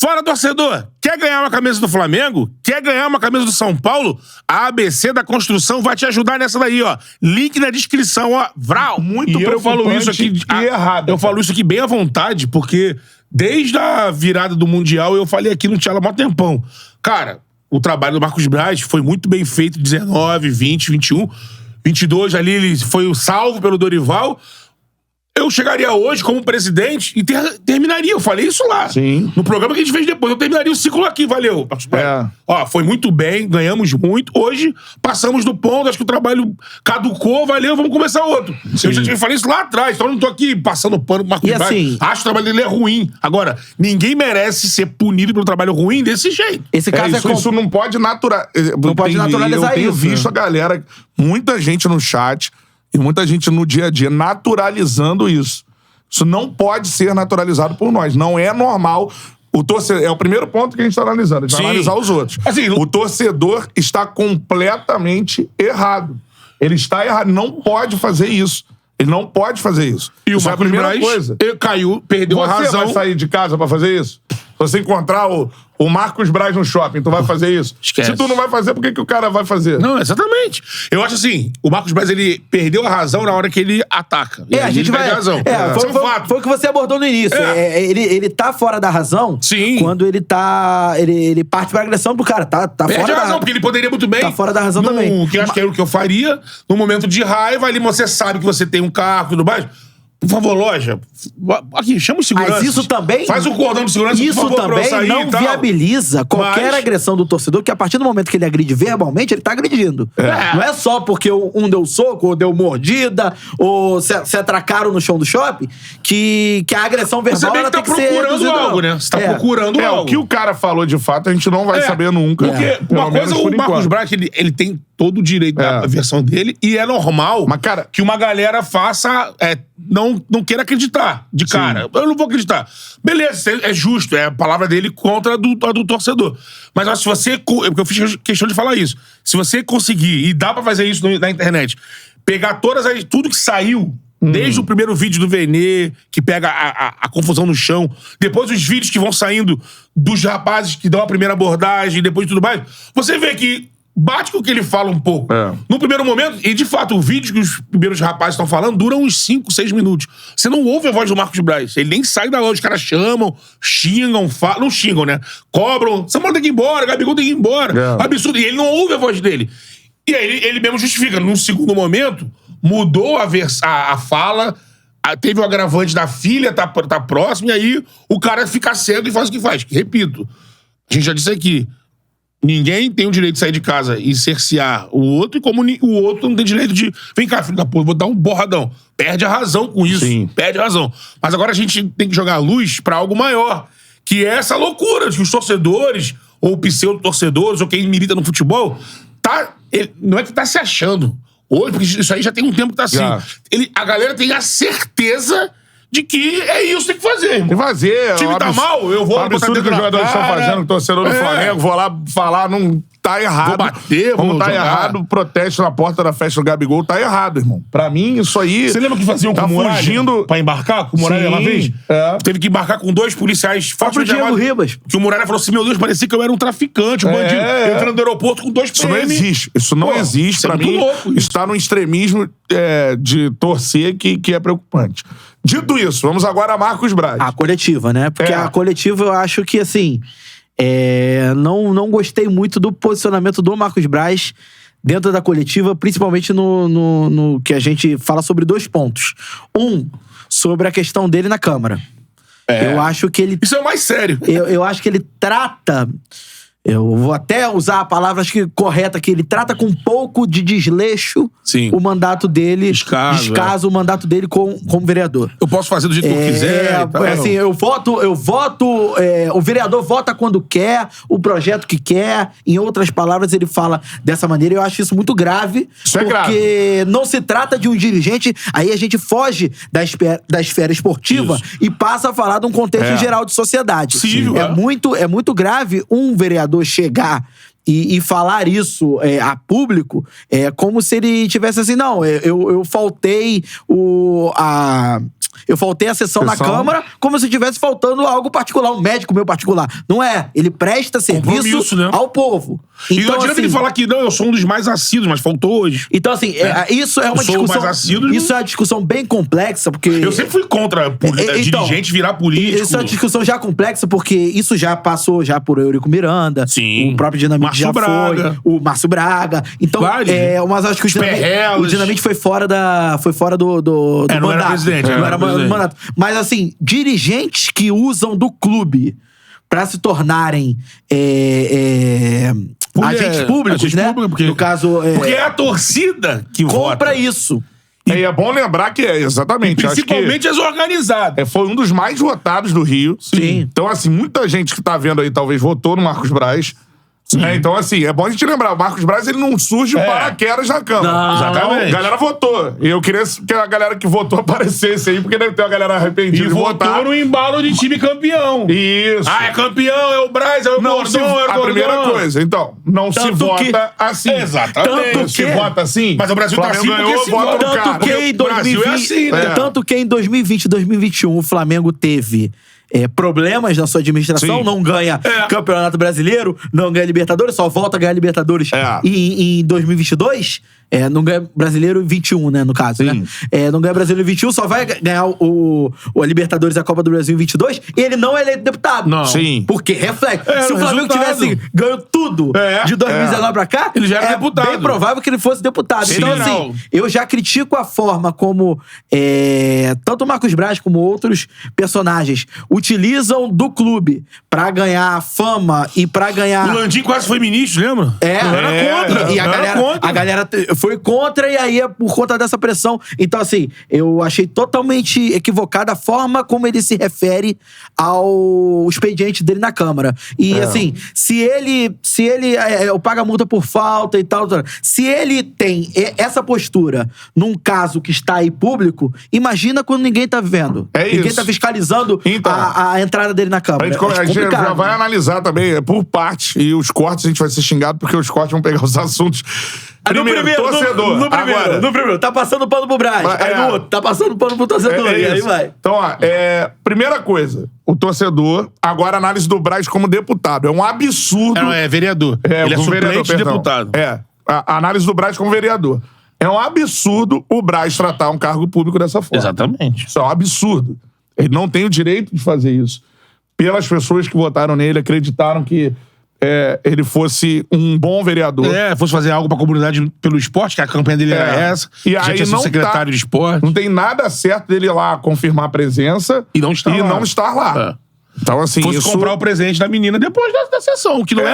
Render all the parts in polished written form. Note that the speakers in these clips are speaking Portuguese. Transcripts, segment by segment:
Fora, torcedor, quer ganhar uma camisa do Flamengo? Quer ganhar uma camisa do São Paulo? A ABC da Construção vai te ajudar nessa daí, ó. Link na descrição, ó. Vral. Muito e eu falo isso aqui e errado. Eu falo isso aqui bem à vontade, porque desde a virada do Mundial eu falei aqui no Tchala há mó tempão. Cara, o trabalho do Marcos Braz foi muito bem feito, 19, 20, 21, 22 ali, ele foi o salvo pelo Dorival. Eu chegaria hoje como presidente e terminaria. Eu falei isso lá. Sim. No programa que a gente fez depois. Eu terminaria o ciclo aqui, valeu. Ó, foi muito bem, ganhamos muito. Hoje, passamos do ponto, acho que o trabalho caducou, valeu, vamos começar outro. Sim. Eu já falei isso lá atrás, então eu não tô aqui passando pano pro Marcos Braz. Assim, acho que o trabalho dele é ruim. Agora, ninguém merece ser punido pelo trabalho ruim desse jeito. Esse caso isso não pode naturalizar. Não pode naturalizar isso. Eu tenho isso, visto a galera, muita gente no chat e muita gente no dia a dia naturalizando isso. Isso não pode ser naturalizado por nós. Não é normal. O torcedor, é o primeiro ponto que a gente está analisando. A gente vai analisar os outros. Assim, o torcedor está completamente errado. Ele está errado. Não pode fazer isso. Ele não pode fazer isso. E o isso Marcos é a primeira Braz coisa. Caiu, perdeu a razão. Você vai sair de casa pra fazer isso? Se você encontrar o Marcos Braz no shopping, tu vai fazer isso? Esquece. Se tu não vai fazer, por que o cara vai fazer? Não, exatamente. Eu acho assim, o Marcos Braz, ele perdeu a razão na hora que ele ataca. A gente vai... a razão. Foi, Isso é um fato. foi o que você abordou no início. Ele tá fora da razão. Sim. Quando ele tá... Ele parte pra agressão pro cara. Tá Perde fora a razão, da... porque ele poderia muito bem. Tá fora da razão também. Que eu acho que é o que eu faria. No momento de raiva, ali você sabe que você tem um carro e tudo mais. Por favor, loja, aqui, chama o segurança. Mas isso também... Faz um cordão de segurança, isso por favor, também pra eu sair não e tal. viabiliza qualquer agressão do torcedor, que a partir do momento que ele agride verbalmente, ele tá agredindo. Não é só porque um deu soco, ou deu mordida, ou se atracaram no chão do shopping, que a agressão verbal Você ela tá tem que ser procurando algo, né? Você tá procurando algo. O que o cara falou de fato, a gente não vai saber nunca. Porque uma coisa, o Marcos Braz, ele tem todo o direito da versão dele, e é normal mas, cara, que uma galera faça... não queira acreditar de cara. Eu não vou acreditar. Beleza, é justo. É a palavra dele contra a do torcedor. Mas ó, se você... Porque eu fiz questão de falar isso. Se você conseguir, e dá pra fazer isso na internet, pegar tudo que saiu, desde o primeiro vídeo do Venê, que pega a confusão no chão, depois os vídeos que vão saindo dos rapazes que dão a primeira abordagem, depois de tudo mais, você vê que bate com o que ele fala um pouco. No primeiro momento, e de fato, o vídeo que os primeiros rapazes estão falando dura uns 5, 6 minutos. Você não ouve a voz do Marcos Braz. Ele nem sai da loja. Os caras chamam, xingam, falam. Não xingam, né? Cobram. São Paulo tem que ir embora, Gabigol tem que ir embora. Absurdo. E ele não ouve a voz dele. E aí ele mesmo justifica. Num segundo momento, mudou a fala. Teve o agravante da filha, tá próximo. E aí o cara fica cego e faz o que faz. Repito, a gente já disse aqui. Ninguém tem o direito de sair de casa e cercear o outro, e como o outro não tem direito de... Vem cá, filho da puta, vou dar um borradão. Perde a razão com isso. Sim. Perde a razão. Mas agora a gente tem que jogar a luz pra algo maior. Que é essa loucura de que os torcedores, ou pseudo-torcedores, ou quem milita no futebol, não é que tá se achando. Hoje, porque isso aí já tem um tempo que tá assim. A galera tem a certeza... de que é isso que tem que fazer, irmão. Tem que fazer. O time tá mal, eu vou... O absurdo que os jogadores estão fazendo, o torcedor do Flamengo, vou lá falar, não tá errado. Vou bater, como vou tá jogar. errado, o protesto na porta da festa do Gabigol tá errado, irmão. Pra mim, isso aí... Você lembra que faziam com o Muralha? Fugindo... Pra embarcar com o Muralha uma vez? Teve que embarcar com 2 policiais fortes. O Diego Ribas. Que o Muralha falou assim, meu Deus, parecia que eu era um traficante, um bandido. Entrando no aeroporto com 2 PM. Isso não existe. Isso não existe. Pra mim, isso tá no extremismo de torcer que é preocupante. Dito isso, vamos agora a Marcos Braz. A coletiva, né? Porque a coletiva eu acho que, assim... não gostei muito do posicionamento do Marcos Braz dentro da coletiva, principalmente no que a gente fala sobre 2 pontos. Sobre a questão dele na Câmara. Eu acho que ele... Isso é o mais sério. Eu acho que ele trata... Eu vou até usar a palavra, acho que correta, que ele trata com um pouco de desleixo o mandato dele. Descaso o mandato dele como vereador. Eu posso fazer do jeito que eu quiser. Assim, eu voto, o vereador vota quando quer, o projeto que quer. Em outras palavras, ele fala dessa maneira. Eu acho isso muito grave. Isso porque não se trata de um dirigente. Aí a gente foge da esfera esportiva e passa a falar de um contexto geral de sociedade. Possível, é muito grave um vereador chegar e falar isso a público é como se ele tivesse assim, não, eu faltei eu faltei a sessão na Câmara como se estivesse faltando algo particular, um médico meu particular. Não é. Ele presta serviço, né, ao povo. Então, e não adianta ele falar que não, eu sou um dos mais assíduos, mas faltou hoje. Então, assim, isso é uma discussão. Mais assíduo, isso é uma discussão bem complexa, porque. Eu sempre fui contra dirigente virar político. Isso é uma discussão já complexa, porque isso já passou já por Eurico Miranda. Sim. O próprio Dinamite Márcio já Braga. foi. O Márcio Braga. Então, mas acho que o Dinamite foi fora do não mandato. Era presidente, não era mandato. Mas, assim, dirigentes que usam do clube pra se tornarem agentes públicos, né? Porque, no caso... porque é a torcida que compra vota. isso. E é bom lembrar que exatamente. E principalmente as organizadas. Foi um dos mais votados do Rio. Sim. Então, assim, muita gente que tá vendo aí talvez votou no Marcos Braz. Então, assim, é bom a gente lembrar, o Marcos Braz, ele não surge o paraquedas na Câmara. Não, exatamente. A galera votou. E eu queria que a galera que votou aparecesse aí, porque deve ter uma galera arrependida de votar. E votou no embalo de time campeão. Isso. É campeão, é o Braz, é o Gordão, é o Gordão. A primeira coisa, então, não se vota assim. Exatamente. Tanto se vota assim. Mas o Brasil tá assim porque se vota no cara. Tanto que em 2020 e 2021 o Flamengo teve... problemas na sua administração, não ganha Campeonato Brasileiro, não ganha Libertadores, só volta a ganhar Libertadores em 2022, não ganha Brasileiro em 21, né, no caso, né? Não ganha Brasileiro em 21, só vai ganhar a Libertadores e a Copa do Brasil em 22, e ele não é eleito deputado. Não. Sim. Porque reflete. Se o Flamengo tivesse ganho tudo de 2019 pra cá, ele já era deputado. É bem provável que ele fosse deputado. Sim, então, assim, eu já critico a forma como tanto o Marcos Braz como outros personagens utilizam do clube pra ganhar fama e pra ganhar... O Landim quase foi ministro, lembra? Não era contra. E a galera foi contra, e aí é por conta dessa pressão. Então, assim, eu achei totalmente equivocada a forma como ele se refere ao expediente dele na Câmara. E, assim, se ele paga multa por falta e tal, se ele tem essa postura num caso que está aí público, imagina quando ninguém tá vendo. Ninguém tá fiscalizando a entrada dele na Câmara. A gente já vai analisar também por parte. E os cortes a gente vai ser xingado porque os cortes vão pegar os assuntos. Primeiro, torcedor. No primeiro, tá passando pano pro Braz. Aí no outro, tá passando pano pro torcedor. E aí vai. Então, primeira coisa, o torcedor, agora a análise do Braz como deputado. É um absurdo. É vereador. Ele é suplente de deputado. A análise do Braz como vereador. É um absurdo o Braz tratar um cargo público dessa forma. Exatamente. Isso é um absurdo. Ele não tem o direito de fazer isso. Pelas pessoas que votaram nele, acreditaram que ele fosse um bom vereador. Fosse fazer algo pra comunidade pelo esporte, que a campanha dele era essa. E já aí tinha sido secretário de esporte. Não tem nada certo dele ir lá confirmar a presença e não estar lá. Então, assim, fosse comprar o presente da menina depois da sessão, que não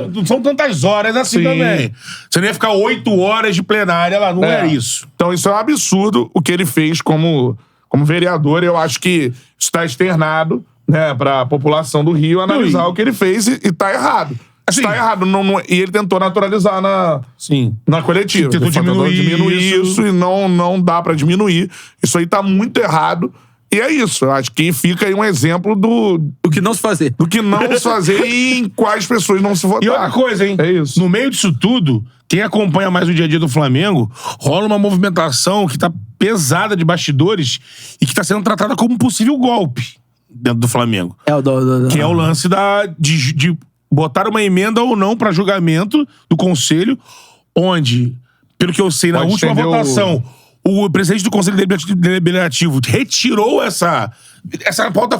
não são tantas horas assim também. Você não ia ficar 8 horas de plenária lá, não é isso. Então, isso é um absurdo o que ele fez como vereador. Eu acho que isso está externado, né, pra população do Rio analisar o que ele fez e tá errado. Assim, tá errado. E ele tentou naturalizar na coletiva. Tentou diminuir isso e não dá pra diminuir. Isso aí tá muito errado. E é isso. Eu acho que fica aí um exemplo do que não se fazer. Do que não se fazer e em quais pessoas não se votar. E outra coisa, hein? É isso. No meio disso tudo, quem acompanha mais o dia a dia do Flamengo, rola uma movimentação que tá pesada de bastidores e que tá sendo tratada como um possível golpe dentro do Flamengo. Que é o lance de botar uma emenda ou não pra julgamento do Conselho, onde, pelo que eu sei, na última votação, o presidente do Conselho Deliberativo retirou essa pauta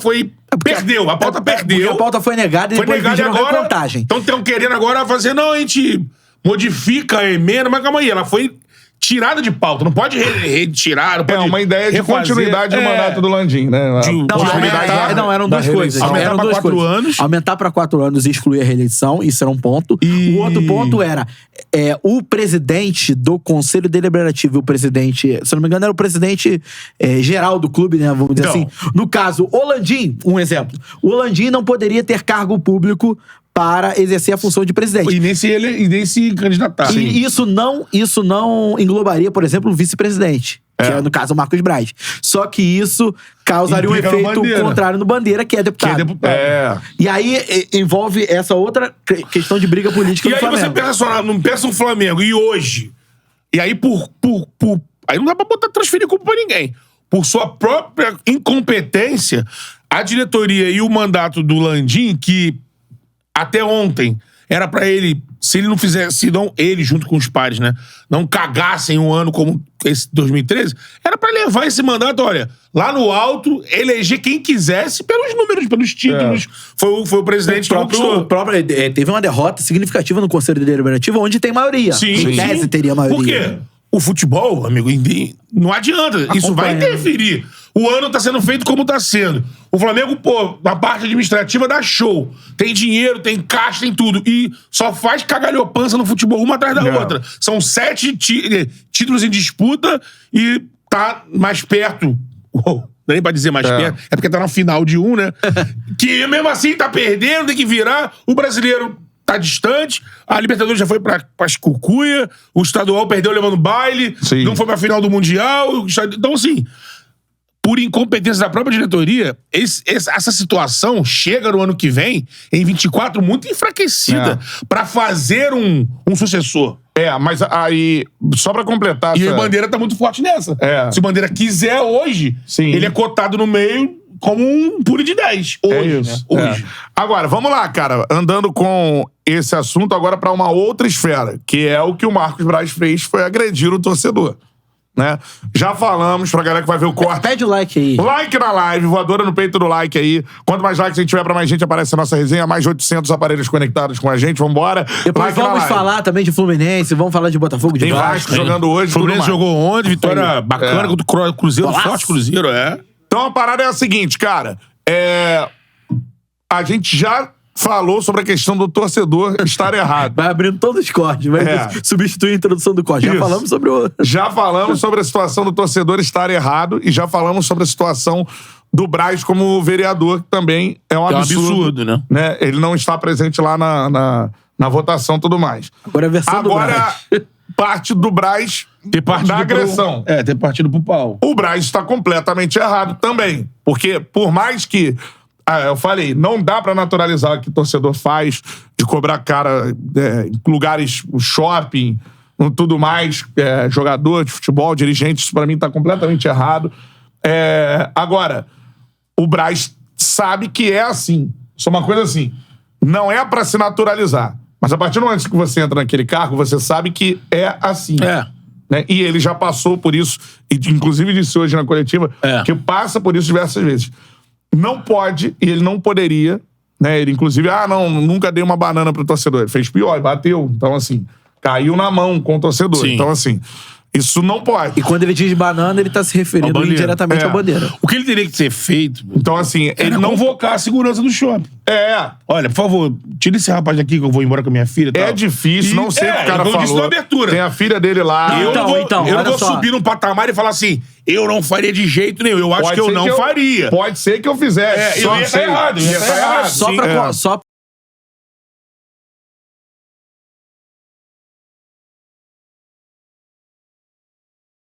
perdeu. A pauta perdeu. Porque a pauta foi negada e depois pediram recontagem. Então estão querendo agora fazer, não, a gente modifica a emenda, mas calma aí, ela foi tirada de pauta, não pode retirar, não pode uma ideia de continuidade do mandato do Landim, né? Eram duas coisas. Aumentar pra 4 anos. Aumentar pra 4 anos e excluir a reeleição, isso era um ponto. O outro ponto era o presidente do Conselho Deliberativo, o presidente, se não me engano, era o presidente geral do clube, né? Vamos dizer assim. No caso, o Landim, um exemplo. O Landim não poderia ter cargo público para exercer a função de presidente. E nem se candidatar. E isso não englobaria, por exemplo, o vice-presidente. Que é, no caso, o Marcos Braz. Só que isso causaria um efeito contrário no Bandeira, que é deputado. E aí envolve essa outra questão de briga política no Flamengo. E aí você pensa só, não pensa no Flamengo. E hoje? E aí aí não dá pra transferir culpa pra ninguém. Por sua própria incompetência, a diretoria e o mandato do Landim, que até ontem era pra ele, se ele não fizesse, não ele junto com os pares, né, não cagassem um ano como esse 2013, era pra levar esse mandato, olha, lá no alto, eleger quem quisesse pelos números, pelos títulos. Foi o presidente que conquistou. Teve uma derrota significativa no Conselho Deliberativo, onde tem maioria. Sim. Em tese teria maioria. Por quê? O futebol, amigo, não adianta. Isso vai interferir. O ano tá sendo feito como tá sendo. O Flamengo, na parte administrativa dá show. Tem dinheiro, tem caixa, tem tudo. E só faz cagalhopança no futebol, uma atrás da outra. São 7 títulos em disputa e tá mais perto. Não é nem pra dizer mais perto. É porque tá na final de um, né? Que mesmo assim tá perdendo, tem que virar. O brasileiro tá distante, a Libertadores já foi pra cucuia, o estadual perdeu levando baile, não foi pra final do Mundial. Então, assim, por incompetência da própria diretoria, essa situação chega no ano que vem, em 24, muito enfraquecida, pra fazer um sucessor. Mas aí, só pra completar... E o Bandeira tá muito forte nessa. Se o Bandeira quiser hoje, ele é cotado no meio como um puro de 10. Hoje, né? Hoje. Agora, vamos lá, cara. Andando com esse assunto agora pra uma outra esfera, que é o que o Marcos Braz fez, foi agredir o torcedor. Né? Já falamos pra galera que vai ver o corte. Pede o like aí. Like na live, voadora no peito do like aí. Quanto mais likes a gente tiver pra mais gente, aparece a nossa resenha. Mais de 800 aparelhos conectados com a gente. Vambora. Depois vamos falar também de Fluminense, vamos falar de Botafogo, de Vasco jogando hoje. O Fluminense jogou ontem, vitória bacana contra o Cruzeiro, forte Cruzeiro, Então a parada é a seguinte, cara. A gente já falou sobre a questão do torcedor estar errado. Vai abrindo todos os cortes, vai substituir a introdução do corte. Já falamos sobre Já falamos sobre a situação do torcedor estar errado e já falamos sobre a situação do Braz como vereador, que também é um absurdo, né? Ele não está presente lá na votação e tudo mais. Agora a versão do Braz. Parte do Braz da agressão. Ter partido pro pau. O Braz está completamente errado também. Porque, por mais que eu falei, não dá pra naturalizar o que o torcedor faz de cobrar cara em lugares, shopping, tudo mais, jogador de futebol, dirigente, isso pra mim tá completamente errado. Agora, o Braz sabe que é assim. Isso é uma coisa assim. Não é pra se naturalizar. Mas a partir do momento que você entra naquele cargo, você sabe que é assim. Né? E ele já passou por isso, e inclusive disse hoje na coletiva, que passa por isso diversas vezes. Não pode, e ele não poderia, né? Ele, inclusive, nunca dei uma banana pro torcedor. Ele fez pior, bateu. Então, assim, caiu na mão com o torcedor. Então, assim, isso não pode. E quando ele diz banana, ele tá se referindo indiretamente à Bandeira. O que ele teria que ser feito... Então, assim, ele não convocar a segurança do shopping. Olha, por favor, tira esse rapaz daqui que eu vou embora com a minha filha. É difícil, não sei o que o cara falou. Disse na abertura. Tem a filha dele lá. Eu não vou subir num patamar e falar assim, eu não faria de jeito nenhum. Eu acho que eu não faria. Pode ser que eu fizesse. Eu ia estar errado. Só